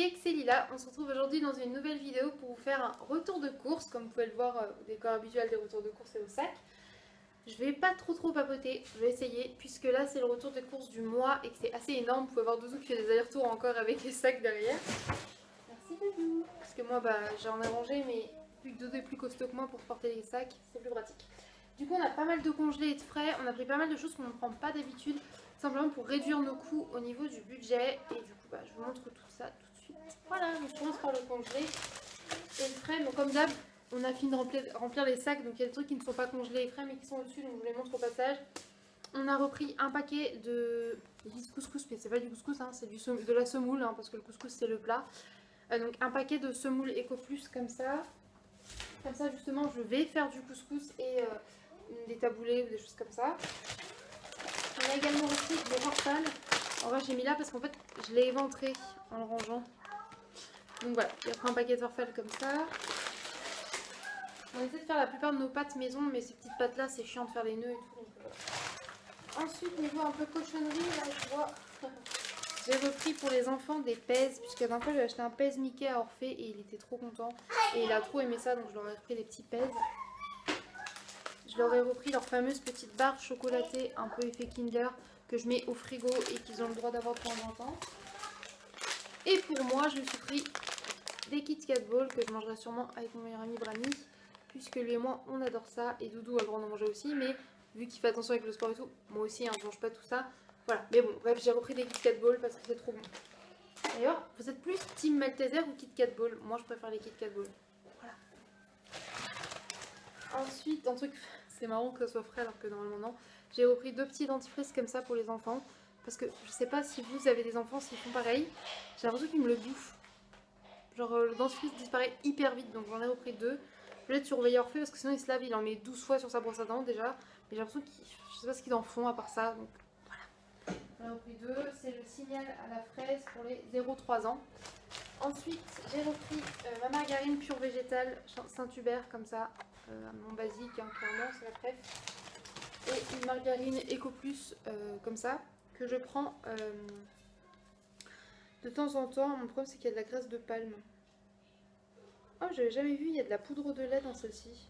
cake, c'est Lila. On se retrouve aujourd'hui dans une nouvelle vidéo pour vous faire un retour de course. Comme vous pouvez le voir au décor habituel des retours de course et au sac. Je vais pas trop papoter, je vais essayer puisque là c'est le retour de course du mois et que c'est assez énorme. Vous pouvez voir Doudou qui fait des allers-retours encore avec les sacs derrière. Merci Doudou. Parce que moi j'en ai rangé mais vu que Doudou est plus costaud que moi pour porter les sacs, c'est plus pratique. Du coup on a pas mal de congelés et de frais, on a pris pas mal de choses qu'on ne prend pas d'habitude. Simplement pour réduire nos coûts au niveau du budget. Et du coup je vous montre tout ça tout de suite. Voilà, donc je commence par le congelé et le frais. Donc comme d'hab, on a fini de remplir les sacs. Donc il y a des trucs qui ne sont pas congelés et frais mais qui sont au-dessus. Donc je vous les montre au passage. On a repris un paquet de couscous, mais c'est pas du couscous, hein, c'est de la semoule, hein, parce que le couscous c'est le plat. Donc un paquet de semoule Eco Plus comme ça. Comme ça justement je vais faire du couscous et des taboulés ou des choses comme ça. On a également aussi des farfales. En vrai j'ai mis là parce qu'en fait je l'ai éventré en le rangeant. Donc voilà, il y a un paquet de farfales comme ça. On essaie de faire la plupart de nos pâtes maison, mais ces petites pâtes là c'est chiant de faire les nœuds et tout. Donc voilà. Ensuite niveau un peu cochonnerie, là je vois, j'ai repris pour les enfants des pèses, puisque la dernière fois j'ai acheté un pèse Mickey à Orphée et il était trop content. Et il a trop aimé ça, donc je leur ai repris des petits pèses. Je leur ai repris leurs fameuses petites barres chocolatées un peu effet Kinder que je mets au frigo et qu'ils ont le droit d'avoir de temps en temps. Et pour moi, je me suis pris des Kit Kat Balls que je mangerai sûrement avec mon meilleur ami Brani, puisque lui et moi on adore ça et Doudou a le droit d'en manger aussi, mais vu qu'il fait attention avec le sport et tout, moi aussi hein, je mange pas tout ça. Voilà, mais bon, bref, j'ai repris des Kit Kat Balls parce que c'est trop bon. D'ailleurs, vous êtes plus Team Malteser ou Kit Kat Balls? Moi je préfère les Kit Kat Balls. Voilà. Ensuite, un truc, c'est marrant que ça soit frais alors que normalement non. J'ai repris deux petits dentifrices comme ça pour les enfants. Parce que je sais pas si vous avez des enfants, s'ils font pareil. J'ai l'impression qu'ils me le bouffent. Genre le dentifrice disparaît hyper vite, donc j'en ai repris deux. Je vais être surveiller Orphée parce que sinon il se lave, il en met 12 fois sur sa brosse à dents déjà. Mais j'ai l'impression qu'ils, je sais pas ce qu'ils en font à part ça. Donc voilà. J'en ai repris deux. C'est le signal à la fraise pour les 0-3 ans. Ensuite, j'ai repris ma margarine pure végétale Saint-Hubert comme ça. Mon basique, hein, clairement, c'est la préf. Et une margarine Eco Plus comme ça, que je prends de temps en temps. Mon problème, c'est qu'il y a de la graisse de palme. Oh, j'avais jamais vu, il y a de la poudre de lait dans celle-ci.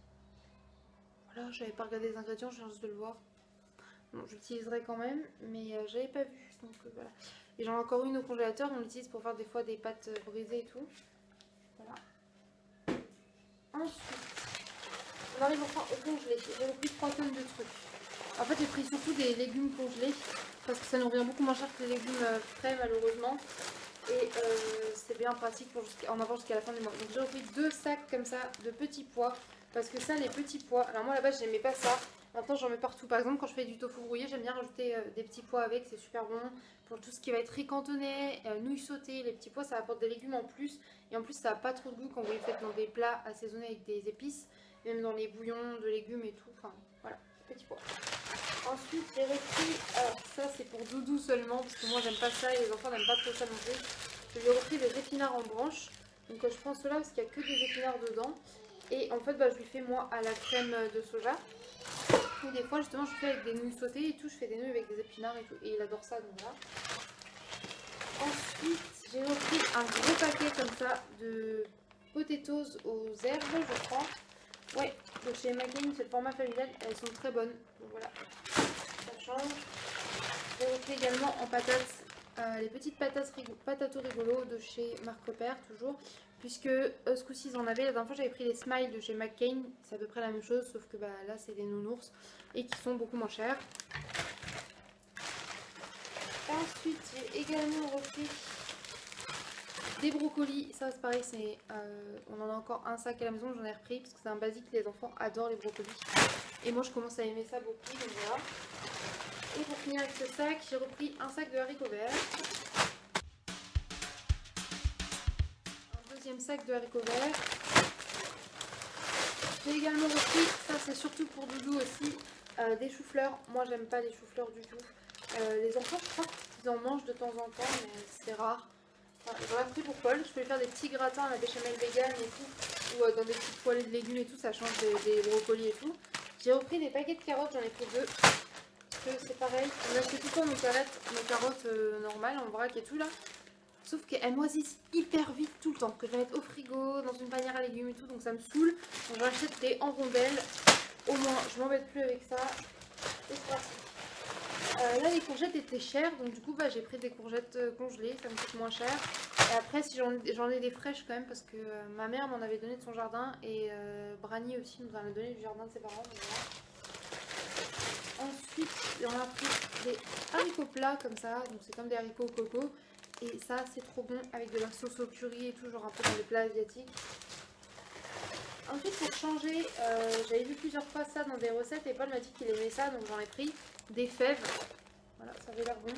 Voilà, j'avais pas regardé les ingrédients, je viens juste de le voir. Bon, j'utiliserai quand même, mais j'avais pas vu. Donc voilà. Et j'en ai encore une au congélateur, on l'utilise pour faire des fois des pâtes brisées et tout. Voilà. Ensuite, on arrive enfin au congelé. J'ai repris 3 tonnes de trucs. En fait, j'ai pris surtout des légumes congelés parce que ça nous revient beaucoup moins cher que les légumes frais, malheureusement. Et c'est bien pratique pour en avoir jusqu'à la fin du mois. Donc j'ai repris 2 sacs comme ça de petits pois. Parce que ça, les petits pois, alors moi là-bas j'aimais pas ça. Maintenant j'en mets partout. Par exemple quand je fais du tofu brouillé, j'aime bien rajouter des petits pois avec, c'est super bon. Pour tout ce qui va être riz cantonais, nouilles sautées, les petits pois ça apporte des légumes en plus. Et en plus ça n'a pas trop de goût quand vous les faites dans des plats assaisonnés avec des épices. Même dans les bouillons de légumes et tout. Enfin voilà, petits pois. Ensuite j'ai repris, alors ça c'est pour Doudou seulement parce que moi j'aime pas ça et les enfants n'aiment pas trop ça non plus. Je lui ai repris des épinards en branche. Donc je prends ceux-là parce qu'il n'y a que des épinards dedans. Et en fait je lui fais moi à la crème de soja. Ou des fois justement je fais avec des nouilles sautées et tout. Je fais des nouilles avec des épinards et tout. Et il adore ça donc là. Ensuite j'ai repris un gros paquet comme ça de potatoes aux herbes je crois. Ouais, de chez McCain, c'est le format familial, elles sont très bonnes. Donc voilà, ça change. J'ai repris également en patates les petites patato rigolo de chez Marc Repère, toujours. Puisque ce coup-ci ils en avaient, la dernière fois j'avais pris les smiles de chez McCain, c'est à peu près la même chose, sauf que là c'est des nounours et qui sont beaucoup moins chers. Ensuite j'ai également repris des brocolis, ça c'est pareil, on en a encore un sac à la maison, j'en ai repris parce que c'est un basique, les enfants adorent les brocolis. Et moi je commence à aimer ça beaucoup, donc voilà. Et pour finir avec ce sac, j'ai repris un sac de haricots verts. Un deuxième sac de haricots verts. J'ai également repris, ça c'est surtout pour Doudou aussi, des choux-fleurs. Moi j'aime pas les choux-fleurs du tout. Les enfants je crois qu'ils en mangent de temps en temps, mais c'est rare. J'en ai repris pour Paul, je peux lui faire des petits gratins à la béchamel vegan et tout, ou dans des petites poêlées de légumes et tout, ça change des brocolis et tout. J'ai repris des paquets de carottes, j'en ai pris 2. Que c'est pareil, on achète tout le temps nos carottes normales en vrac et tout là. sauf qu'elles moisissent hyper vite tout le temps, que je vais mettre au frigo, dans une panière à légumes et tout, donc ça me saoule. Donc j'achète des en rondelles, au moins je m'embête plus avec ça, c'est pratique. Là les courgettes étaient chères, donc du coup bah, j'ai pris des courgettes congelées, ça me coûte moins cher. Et après si j'en ai des fraîches quand même, parce que ma mère m'en avait donné de son jardin, et Brani aussi nous en a donné du jardin de ses parents. Donc voilà. Ensuite, on a pris des haricots plats comme ça, donc c'est comme des haricots au coco. Et ça, c'est trop bon avec de la sauce au curry et tout, genre un peu dans les plats asiatiques. Ensuite, pour changer, j'avais vu plusieurs fois ça dans des recettes et Paul m'a dit qu'il aimait ça, donc j'en ai pris des fèves. Voilà, ça avait l'air bon.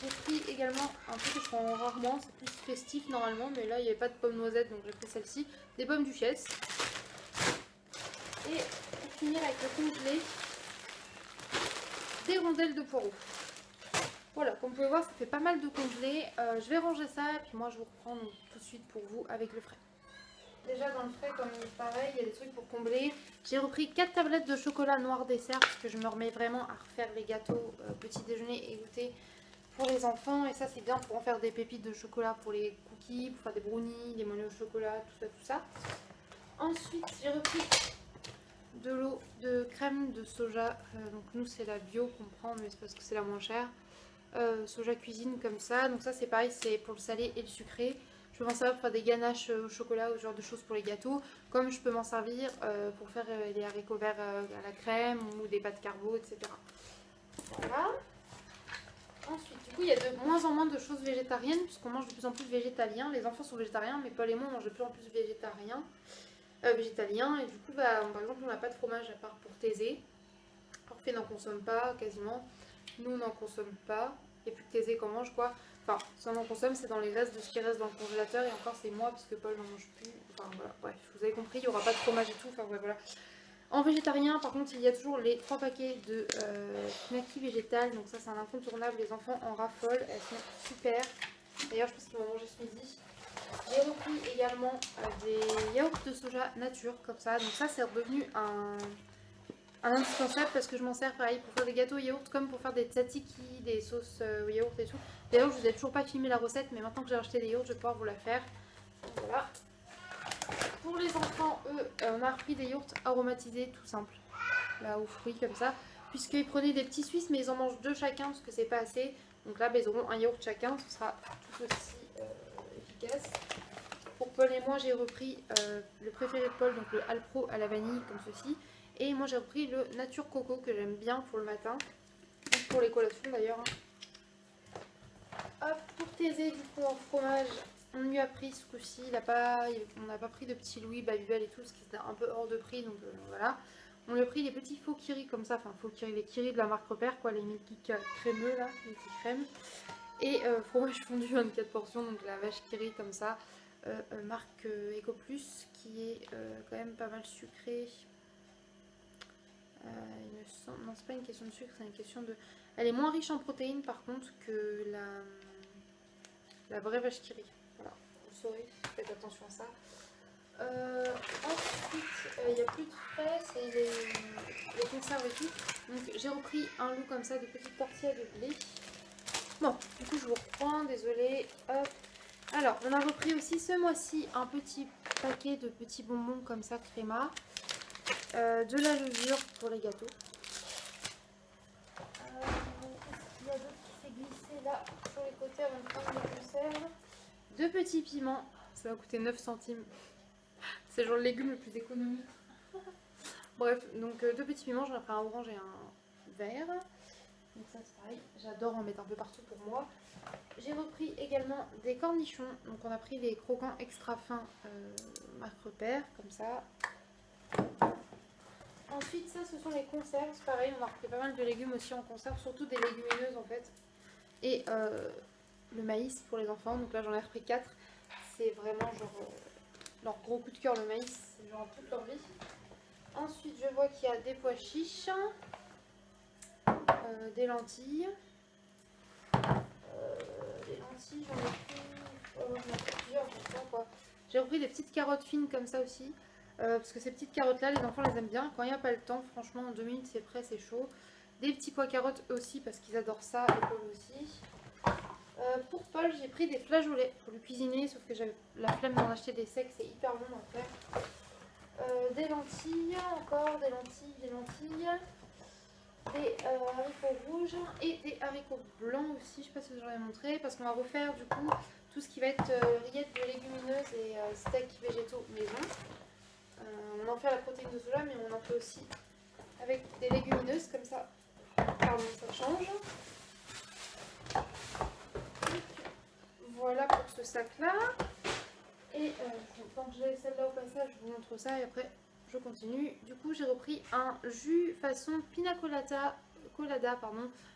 J'ai pris également un truc que je prends rarement, c'est plus festif normalement, mais là il n'y avait pas de pommes noisettes, donc j'ai pris celle-ci. Des pommes duchesse. Et pour finir avec le congelé, des rondelles de poireaux. Voilà, comme vous pouvez voir, ça fait pas mal de congelé. Je vais ranger ça et puis moi je vous reprends donc, tout de suite pour vous avec le frais. Déjà dans le frais, comme pareil, il y a des trucs pour combler. J'ai repris 4 tablettes de chocolat noir dessert parce que je me remets vraiment à refaire les gâteaux petit déjeuner et goûter pour les enfants. Et ça c'est bien pour en faire des pépites de chocolat pour les cookies, pour faire des brownies, des moelleux au chocolat, tout ça. Ensuite j'ai repris de l'eau de crème de soja, donc nous c'est la bio qu'on prend mais c'est parce que c'est la moins chère, soja cuisine comme ça, donc ça c'est pareil, c'est pour le salé et le sucré. Je peux m'en servir pour faire des ganaches au chocolat ou ce genre de choses pour les gâteaux, comme je peux m'en servir pour faire les haricots verts à la crème ou des pâtes carbo, etc. Voilà. Ensuite, du coup, il y a de moins en moins de choses végétariennes puisqu'on mange de plus en plus végétalien. Les enfants sont végétariens, mais Paul et moi on mange de plus en plus végétarien. Végétalien, et du coup bah, par exemple on n'a pas de fromage à part pour Thésée. Orphée n'en consomme pas quasiment, nous n'en consomme pas, et plus que Thésée qu'en mange quoi. Enfin si on en consomme c'est dans les restes de ce qui reste dans le congélateur, et encore c'est moi parce que Paul n'en mange plus. Enfin voilà, bref, vous avez compris, il n'y aura pas de fromage et tout, enfin ouais, voilà. En végétarien par contre il y a toujours les 3 paquets de knacky végétal, donc ça c'est un incontournable, les enfants en raffolent, elles sont super. D'ailleurs je pense qu'ils vont manger ce midi. J'ai repris également des yaourts de soja nature comme ça, donc ça c'est redevenu un indispensable parce que je m'en sers pareil pour faire des gâteaux yaourt comme pour faire des tzatziki, des sauces yaourt et tout. D'ailleurs je vous ai toujours pas filmé la recette, mais maintenant que j'ai acheté des yaourts je vais pouvoir vous la faire. Donc, voilà. Pour les enfants, eux, on a repris des yaourts aromatisés tout simples, là aux fruits comme ça, puisqu'ils prenaient des petits suisses mais ils en mangent 2 chacun parce que c'est pas assez. Donc là bah, ils auront un yaourt chacun, ce sera tout aussi efficace. Pour Paul et moi, j'ai repris le préféré de Paul, donc le Alpro à la vanille, comme ceci. Et moi, j'ai repris le Nature Coco, que j'aime bien pour le matin. Ou pour les collations d'ailleurs. Hop, pour Thésée, du coup, en fromage, on lui a pris ce coup-ci. On n'a pas pris de petits Louis, Babybel et tout, ce qui était un peu hors de prix, donc voilà. On lui a pris les petits faux kiri comme ça, enfin faux kiri, les kiri de la marque Repère, quoi, les milky crémeux là, les petits crèmes. Et fromage fondu 24 portions, donc la vache kiri comme ça. Marque Eco Plus qui est quand même pas mal sucrée. Il me semble... Non, c'est pas une question de sucre, c'est une question de... Elle est moins riche en protéines par contre que la vraie vache qui rit. Voilà, vous saurez, faites attention à ça. Ensuite, il n'y a plus de frais, c'est les conserves et tout. Donc j'ai repris un lot comme ça de petites tortillas de blé. Bon, du coup je vous reprends, désolée. Hop. Alors, on a repris aussi ce mois-ci un petit paquet de petits bonbons comme ça, créma. De la levure pour les gâteaux. Il y a d'autres qui s'est glissé là sur les côtés avant de prendre les conserves. 2 petits piments, ça va coûter 9 centimes. C'est genre le légume le plus économique. Bref, donc 2 petits piments, j'en ai pris un orange et un vert. Donc ça c'est pareil, j'adore en mettre un peu partout pour moi. J'ai repris également des cornichons, donc on a pris les croquants extra fins marque Repère, comme ça. Ensuite ça ce sont les conserves, c'est pareil, on a repris pas mal de légumes aussi en conserve, surtout des légumineuses en fait. Et le maïs pour les enfants, donc là j'en ai repris 4, c'est vraiment genre leur gros coup de cœur le maïs, c'est genre toute leur vie. Ensuite je vois qu'il y a des pois chiches, des lentilles. Les lentilles, j'en ai pris, j'en ai pris plusieurs, je sais pas quoi. J'ai repris des petites carottes fines comme ça aussi. Parce que ces petites carottes là, les enfants les aiment bien. Quand il n'y a pas le temps, franchement en 2 minutes c'est prêt, c'est chaud. Des petits pois carottes aussi parce qu'ils adorent ça, et Paul aussi. Pour Paul, j'ai pris des flageolets pour lui cuisiner, sauf que j'avais la flemme d'en acheter des secs, c'est hyper long à faire. Des lentilles, encore des lentilles, des haricots rouges et des haricots blancs aussi, je sais pas si je vous l'ai montré, parce qu'on va refaire du coup tout ce qui va être rillettes de légumineuses et steaks végétaux maison. On en fait à la protéine de soja, mais on en fait aussi avec des légumineuses, comme ça, pardon, ça change. Voilà pour ce sac là. Et tant que j'ai celle-là au passage, je vous montre ça et après je continue. Du coup, j'ai repris un jus façon pina colada,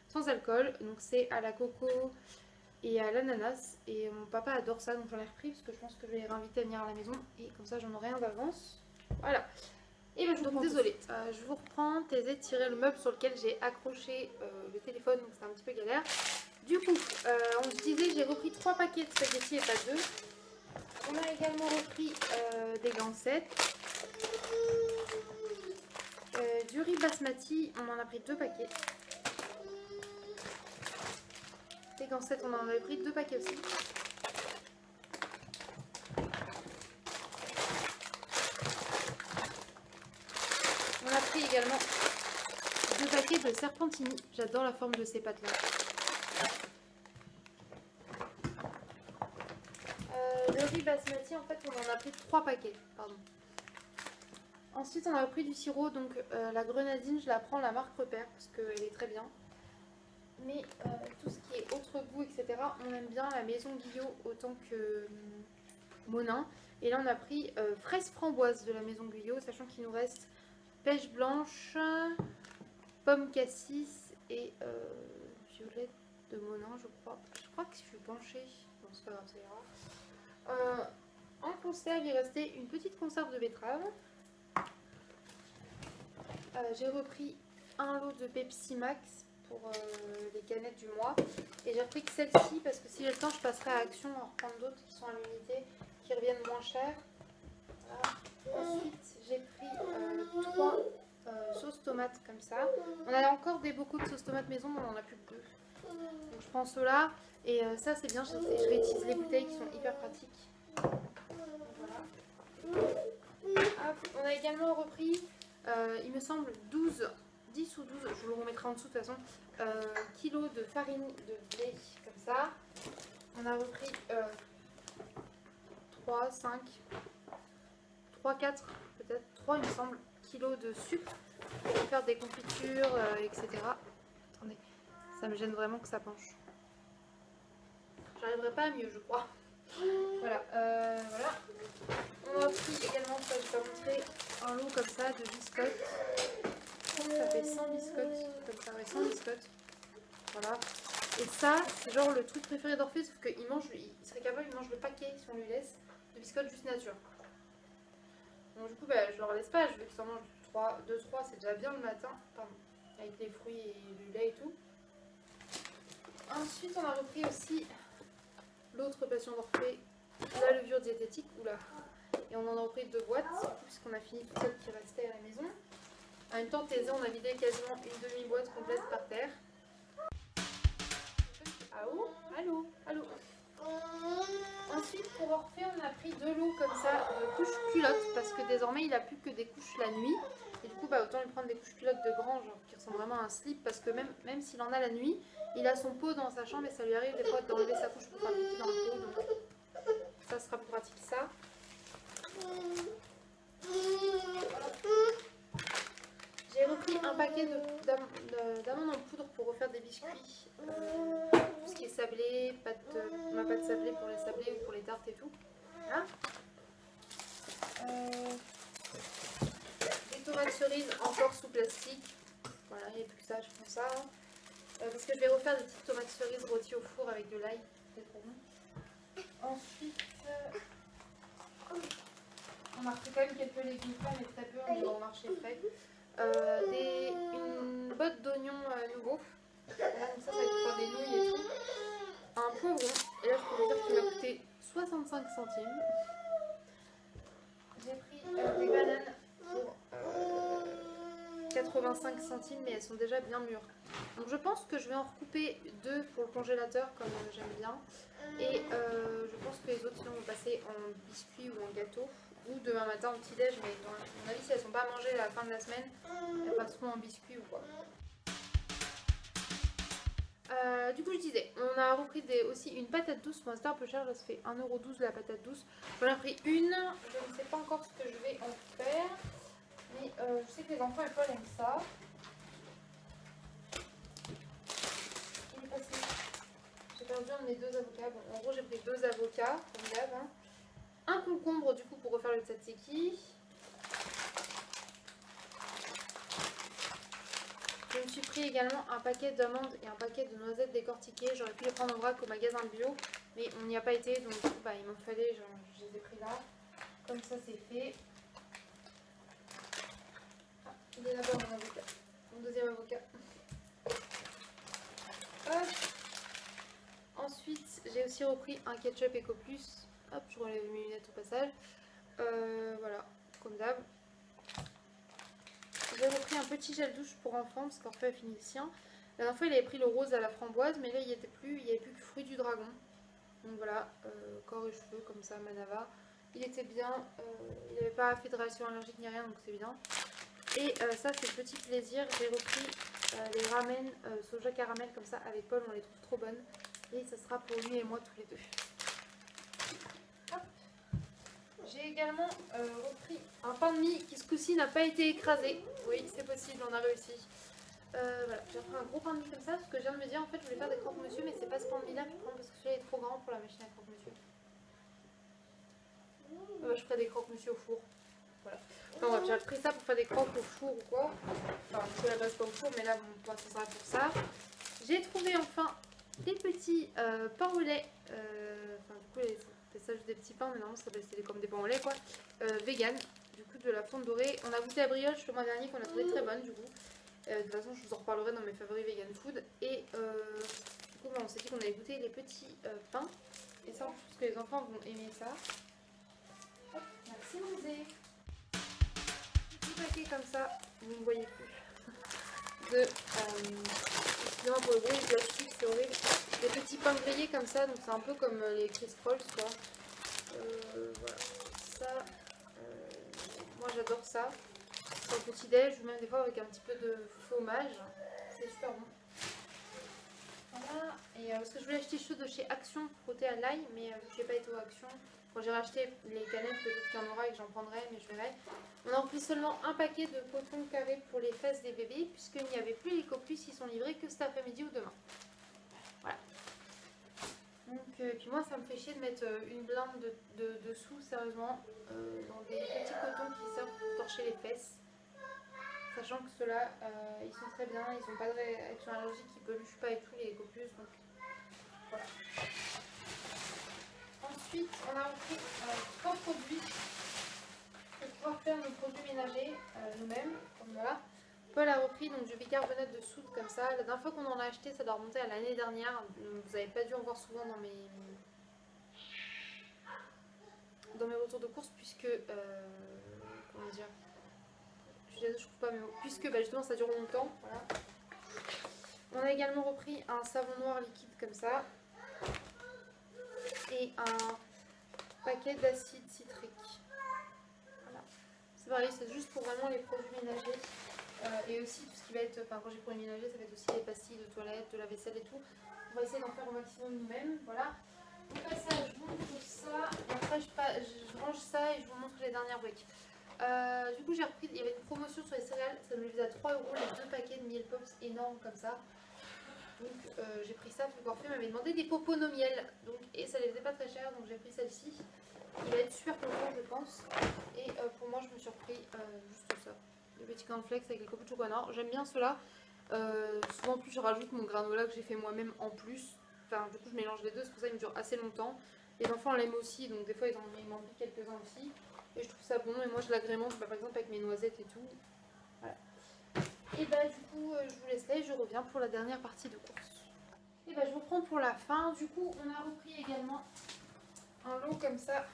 sans alcool. Donc c'est à la coco et à l'ananas. Et mon papa adore ça, donc j'en ai repris parce que je pense que je vais les réinviter à venir à la maison. Et comme ça, j'en aurai un d'avance. Voilà. Et ben je vous désolée, je vous reprends. Thésée de tirer le meuble sur lequel j'ai accroché le téléphone, donc c'est un petit peu galère. Du coup, on se disait, j'ai repris 3 paquets de spaghettis et pas 2. On a également repris des gancettes, du riz basmati, on en a pris 2 paquets. Des gancettes, on en avait pris 2 paquets aussi. On a pris également 2 paquets de serpentini, j'adore la forme de ces pâtes là. Le riz basmati, en fait, on en a pris 3 paquets, pardon. Ensuite, on a pris du sirop, donc la grenadine, je la prends la marque Repère parce qu'elle est très bien. Mais tout ce qui est autre goût, etc., on aime bien la maison Guillot autant que Monin. Et là, on a pris fraise framboise de la maison Guillot, sachant qu'il nous reste pêche blanche, pomme cassis et violette de Monin, je crois. Je crois que je suis penchée. Bon, c'est pas grave, ça ira. En conserve, il restait une petite conserve de betterave. J'ai repris un lot de Pepsi Max pour les canettes du mois. Et j'ai repris que celle-ci parce que si j'ai le temps, je passerai à Action en reprendre d'autres qui sont à l'unité, qui reviennent moins cher. Voilà. Ensuite, j'ai pris 3 sauces tomates comme ça. On a encore des bocaux de sauce tomate maison, mais on en a plus que 2. Donc je prends ceux-là. Et ça, c'est bien, je réutilise les bouteilles qui sont hyper pratiques. Voilà. Hop, on a également repris... il me semble 10 ou 12, je vous le remettrai en dessous de toute façon, kilos de farine de blé, comme ça. On a repris 3, 5, 3, 4, peut-être 3 il me semble, kilos de sucre pour faire des confitures, etc. Attendez, ça me gêne vraiment que ça penche. J'arriverai pas à mieux, je crois. Voilà, voilà. On a pris également, ça je vais pas montrer, un lot comme ça de biscottes. Ça fait 100 biscottes, comme ça, ouais, 100 biscottes. Voilà. Et ça, c'est genre le truc préféré d'Orphée, sauf qu'il il serait capable, il mange le paquet si on lui laisse de biscottes juste nature. Donc du coup, bah, je leur laisse pas, je veux qu'ils en mangent 2-3, c'est déjà bien le matin, pardon, avec les fruits et du lait et tout. Ensuite, on a repris aussi l'autre passion d'Orphée, la levure diététique, oula. Et on en a repris 2 boîtes, puisqu'on a fini toutes celles qui restaient à la maison. En même temps, Thésée, on a vidé quasiment une demi-boîte complète par terre. Allô, allô, allô. Ensuite, pour Orphée, on a pris 2 lots comme ça de couches culottes, parce que désormais, il n'a plus que des couches la nuit. Et du coup, bah, autant lui prendre des couches culottes de grand, genre qui ressemblent vraiment à un slip, parce que même s'il en a la nuit, il a son pot dans sa chambre et ça lui arrive des fois d'enlever sa couche pour faire pipi dans le pot. Donc ça sera plus pratique ça. J'ai repris un paquet d'amandes en poudre pour refaire des biscuits. Tout ce qui est sablé, ma pâte sablée pour les sablés ou pour les tartes et tout. Voilà. Des tomates cerises encore sous plastique. Voilà, il n'y a plus que ça, je prends ça. Parce que je vais refaire des petites tomates cerises rôties au four avec de l'ail. C'est trop bon. Ensuite, on a repris quand même quelques légumes frais, mais très peu, on est au marché frais. Une botte d'oignons nouveaux. Là, comme ça va être pour des nouilles et tout. Un poivron. Et là, je peux vous dire qu'il m'a coûté 65 centimes. J'ai pris des bananes pour 85 centimes, mais elles sont déjà bien mûres. Donc je pense que je vais en recouper 2 pour le congélateur, comme j'aime bien. Et je pense que les autres sinon vont passer en biscuits ou en gâteau. Ou demain matin au petit-déj, mais dans mon avis, si elles ne sont pas mangées à la fin de la semaine, elles passeront en biscuits ou quoi. Du coup je disais, on a repris aussi une patate douce. Moi c'était un peu cher, là ça fait 1,12€ la patate douce. J'en ai pris une, je ne sais pas encore ce que je vais en faire. Mais je sais que les enfants et Paul aiment ça. Il est passé. J'ai perdu un de mes 2 avocats. Bon, en gros j'ai pris 2 avocats, comme d'hab. Hein. Un concombre du coup pour refaire le tzatziki. Je me suis pris également un paquet d'amandes et un paquet de noisettes décortiquées. J'aurais pu les prendre en vrac au magasin bio, mais on n'y a pas été, donc du coup, bah, il m'en fallait, je les ai pris là. Comme ça c'est fait. Ah, il est là-bas mon avocat, mon deuxième avocat. Hop. Ensuite, j'ai aussi repris un ketchup Eco Plus. Hop, je relève mes lunettes au passage. Voilà, comme d'hab. J'ai repris un petit gel douche pour enfants parce qu'Orphée a fini le sien. La dernière fois il avait pris le rose à la framboise, mais là il n'y avait plus que fruit du dragon. Donc voilà, corps et cheveux comme ça, Manava. Il était bien, il n'avait pas fait de réaction allergique ni rien, donc c'est bien. Et ça c'est le petit plaisir, j'ai repris les ramen soja caramel comme ça avec Paul, on les trouve trop bonnes. Et ça sera pour lui et moi tous les deux. Hop. J'ai également repris un pain de mie qui ce coup-ci n'a pas été écrasé. Oui, c'est possible, on a réussi. Voilà, j'ai repris un gros pain de mie comme ça parce que je viens de me dire en fait je voulais faire des croque-monsieur, mais c'est pas ce pain de mie là que je prends parce que celui-là est trop grand pour la machine à croque-monsieur. Je ferai des croque-monsieur au four. Voilà. Enfin bref, j'ai pris ça pour faire des croques au four ou quoi. Enfin, je fais la base pas au four, mais là bon, ça sera pour ça. J'ai trouvé enfin des petits pains au lait. Enfin du coup c'est ça juste des petits pains, mais normalement ça c'est comme des pains au lait quoi. Vegan, du coup de la fonte dorée. On a goûté à brioche le mois dernier qu'on a trouvé très bonne du coup. De toute façon je vous en reparlerai dans mes favoris vegan food. Et du coup on s'est dit qu'on allait goûter les petits pains. Et ça je pense que les enfants vont aimer ça. Hop, merci Rosé. Petit paquet comme ça, vous ne voyez plus. De excusez-moi pour le bruit du plastique, c'est horrible. Des petits pains grillés comme ça, donc c'est un peu comme les crisp rolls quoi. Voilà, ça, moi j'adore ça. C'est un petit déj ou même des fois avec un petit peu de fromage, c'est super bon. Voilà, et parce que je voulais acheter ceux de chez Action frottés à l'ail, mais je n'ai pas été au Action. Quand j'ai racheté les canettes, peut-être qu'il y en aura et que j'en prendrai, mais je verrai. On a repris seulement un paquet de coton carré pour les fesses des bébés, puisqu'il n'y avait plus les coplus, ils sont livrés que cet après-midi ou demain. Voilà. Donc, puis moi, ça me fait chier de mettre une blinde de sous, sérieusement, dans des petits cotons qui servent pour torcher les fesses. Sachant que ceux-là, ils sont très bien, ils n'ont pas de réaction allergique, ils ne peluchent pas et tout, les coplus, donc voilà. Ensuite, on a repris 3 produits pour pouvoir faire nos produits ménagers nous-mêmes. Voilà. Paul a repris donc, du bicarbonate de soude comme ça. La dernière fois qu'on en a acheté, ça doit remonter à l'année dernière. Vous n'avez pas dû en voir souvent dans mes retours de course, puisque. Comment dire, je trouve pas mes mots. Puisque bah, justement ça dure longtemps. Voilà. On a également repris un savon noir liquide comme ça. Et un paquet d'acide citrique. Voilà. C'est pareil, c'est juste pour vraiment les produits ménagers. Et aussi tout ce qui va être, enfin quand j'ai pour les ménagers, ça va être aussi les pastilles de toilette, de la vaisselle et tout. On va essayer d'en faire au maximum nous-mêmes. Voilà. Au passage, je vous montre ça. Et après, je range ça et je vous montre les dernières briques. Du coup, j'ai repris, il y avait une promotion sur les céréales. Ça me faisait à 3 € les 2 paquets de miel pops énormes comme ça. Donc j'ai pris ça, puis Orphée m'avait demandé des popos no miel, donc, et ça les faisait pas très cher, donc j'ai pris celle-ci. Il va être super content je pense. Et pour moi je me suis repris juste ça, les petits cornflakes avec les copeaux de chocolat noir. J'aime bien ceux-là. Souvent en plus je rajoute mon granola que j'ai fait moi-même en plus. Enfin du coup je mélange les deux, c'est pour ça qu'il me dure assez longtemps. Les enfants l'aiment aussi, donc des fois ils m'en piquent quelques-uns aussi. Et je trouve ça bon, et moi je l'agrémente par exemple avec mes noisettes et tout. Voilà. Et bah du coup je vous laisse là et je reviens pour la dernière partie de course. Et bah je reprends pour la fin. Du coup on a repris également un lot comme ça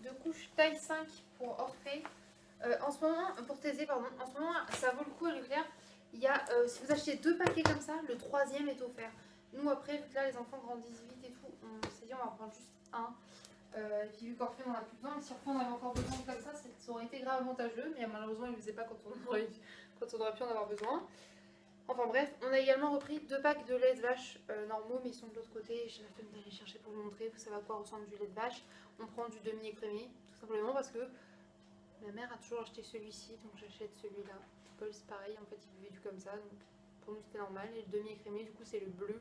de couches taille 5 pour Orphée. En ce moment, pour Thésée, pardon, en ce moment, ça vaut le coup à Leclerc. Il y a, si vous achetez 2 paquets comme ça, le troisième est offert. Nous, après, vu que là, les enfants grandissent vite et tout, on s'est dit, on va en prendre juste un. Et puis, vu qu'Orphée, on en a plus besoin, mais si Orphée, on avait encore besoin comme ça aurait été grave avantageux. Mais malheureusement, il ne le faisait pas quand on aurait pu en avoir besoin. Enfin bref, on a également repris 2 packs de lait de vache normaux, mais ils sont de l'autre côté. J'ai la flemme d'aller chercher pour vous montrer. Vous savez à quoi ressemble du lait de vache. On prend du demi-écrémé, tout simplement parce que ma mère a toujours acheté celui-ci, donc j'achète celui-là. Paul, c'est pareil, en fait, il buvait du comme ça, donc pour nous c'était normal. Et le demi-écrémé, du coup, c'est le bleu.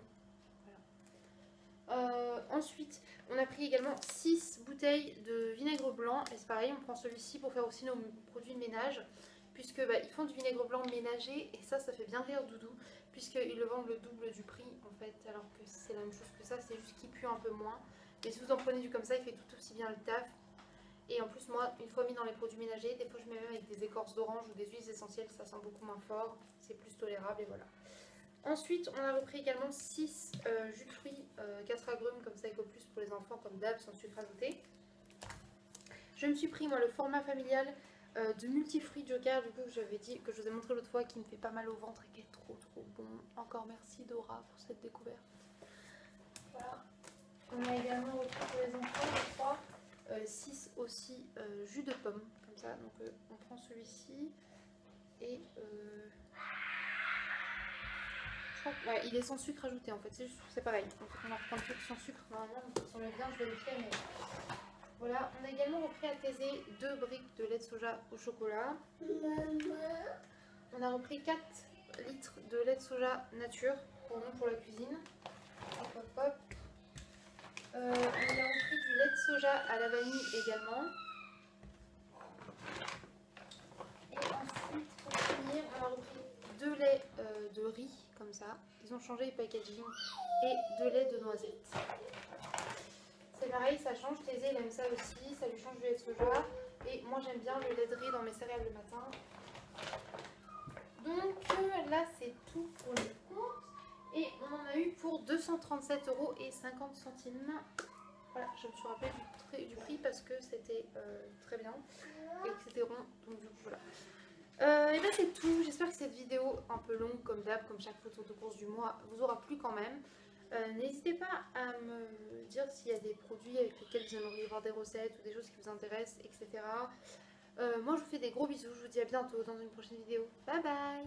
Voilà. Ensuite, on a pris également 6 bouteilles de vinaigre blanc. Et c'est pareil, on prend celui-ci pour faire aussi nos produits de ménage. Puisque ils font du vinaigre blanc ménager. Et ça fait bien rire Doudou. Puisqu'ils le vendent le double du prix, en fait. Alors que c'est la même chose que ça, c'est juste qu'il pue un peu moins. Mais si vous en prenez du comme ça, il fait tout aussi bien le taf. Et en plus, moi, une fois mis dans les produits ménagers, des fois je mets même avec des écorces d'orange ou des huiles essentielles, ça sent beaucoup moins fort, c'est plus tolérable et voilà. Ensuite, on a repris également 6 jus de fruits 4 agrumes comme ça, Eco Plus pour les enfants, comme d'hab, sans sucre ajouté. Je me suis pris, moi, le format familial de multifruits Joker, du coup, que j'avais dit, que je vous ai montré l'autre fois, qui me fait pas mal au ventre et qui est trop bon. Encore merci Dora pour cette découverte. Voilà. On a également repris pour les enfants, je crois. 6 aussi jus de pomme comme ça, donc on prend celui-ci et je crois que, ouais, il est sans sucre ajouté en fait, c'est pareil, en fait on en reprend le truc sans sucre normalement, donc ça semble bien, je vérifie, mais voilà. On a également repris à Thésée 2 briques de lait de soja au chocolat. On a repris 4 litres de lait de soja nature pour nous, pour la cuisine. Hop hop hop. On a repris du lait de soja à la vanille également. Et ensuite, pour finir, on a repris 2 laits de riz, comme ça. Ils ont changé les packaging. Et 2 laits de noisettes. C'est pareil, ça change. Thésée, il aime ça aussi. Ça lui change du lait de soja. Et moi, j'aime bien le lait de riz dans mes céréales le matin. Donc là, c'est tout pour les courses. Et on en a eu pour 237,50 €. Voilà, je me suis rappelé du prix parce que c'était très bien et que c'était rond, donc du coup voilà. Et bien c'est tout, j'espère que cette vidéo un peu longue comme d'hab, comme chaque photo de course du mois, vous aura plu quand même. N'hésitez pas à me dire s'il y a des produits avec lesquels vous aimeriez voir des recettes ou des choses qui vous intéressent, etc. Moi je vous fais des gros bisous, je vous dis à bientôt dans une prochaine vidéo. Bye bye.